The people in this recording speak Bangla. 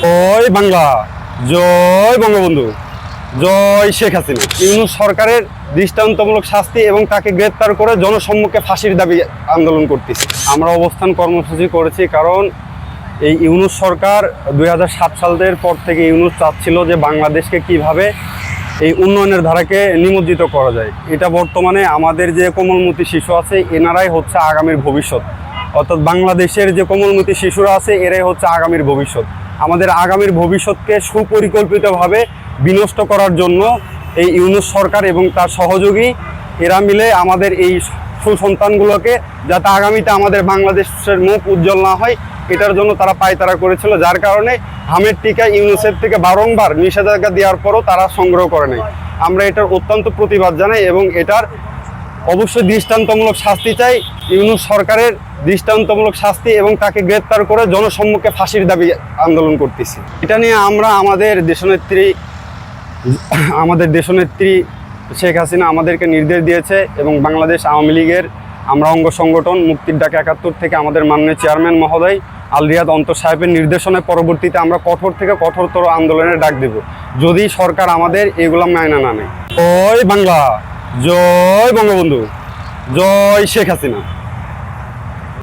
জয় বাংলা, জয় বঙ্গবন্ধু, জয় শেখ হাসিনা। ইউনূস সরকারের দৃষ্টান্তমূলক শাস্তি এবং তাকে গ্রেপ্তার করে জনসম্মুখে ফাঁসির দাবি আন্দোলন করতেছি। আমরা অবস্থান কর্মসূচি করেছি কারণ এই ইউনূস সরকার 2007 সালের পর থেকে ইউনূস চাচ্ছিল যে বাংলাদেশকে কিভাবে এই উন্নয়নের ধারাকে নিমজ্জিত করা যায়। এটা বর্তমানে আমাদের যে কোমলমতি শিশু আছে এনারাই হচ্ছে আগামীর ভবিষ্যৎ, অর্থাৎ বাংলাদেশের যে কোমলমতি শিশুরা আছে এরাই হচ্ছে আগামীর ভবিষ্যৎ। আমাদের আগামীর ভবিষ্যৎকে সুপরিকল্পিতভাবে বিনষ্ট করার জন্য এই ইউনূস সরকার এবং তার সহযোগী এরা মিলে আমাদের এই সুসন্তানগুলোকে যাতে আগামীতে আমাদের বাংলাদেশের মুখ উজ্জ্বল না হয় এটার জন্য তারা পায়তারা করেছিল, যার কারণে হামের টিকা ইউনূসের থেকে বারংবার নিষেধাজ্ঞা দেওয়ার পরও তারা সংগ্রহ করে নাই। আমরা এটার অত্যন্ত প্রতিবাদ জানাই এবং এটার অবশ্যই দৃষ্টান্তমূলক শাস্তি চাই। ইউনূস সরকারের দৃষ্টান্তমূলক শাস্তি এবং তাকে গ্রেপ্তার করে জনসম্মুখে ফাঁসির দাবি আন্দোলন করতেছি। এটা নিয়ে আমরা আমাদের দেশনেত্রী শেখ হাসিনা আমাদেরকে নির্দেশ দিয়েছে এবং বাংলাদেশ আওয়ামী লীগের আমরা অঙ্গ সংগঠন মুক্তির ডাক 71 থেকে আমাদের মাননীয় চেয়ারম্যান মহোদয় আল রিয়াদ অন্তর সাহেবের নির্দেশনায় পরবর্তীতে আমরা কঠোর থেকে কঠোরতর আন্দোলনের ডাক দেব যদি সরকার আমাদের এগুলো মায়না না নেয়। জয় বাংলা, জয় বঙ্গবন্ধু, জয় শেখ হাসিনা।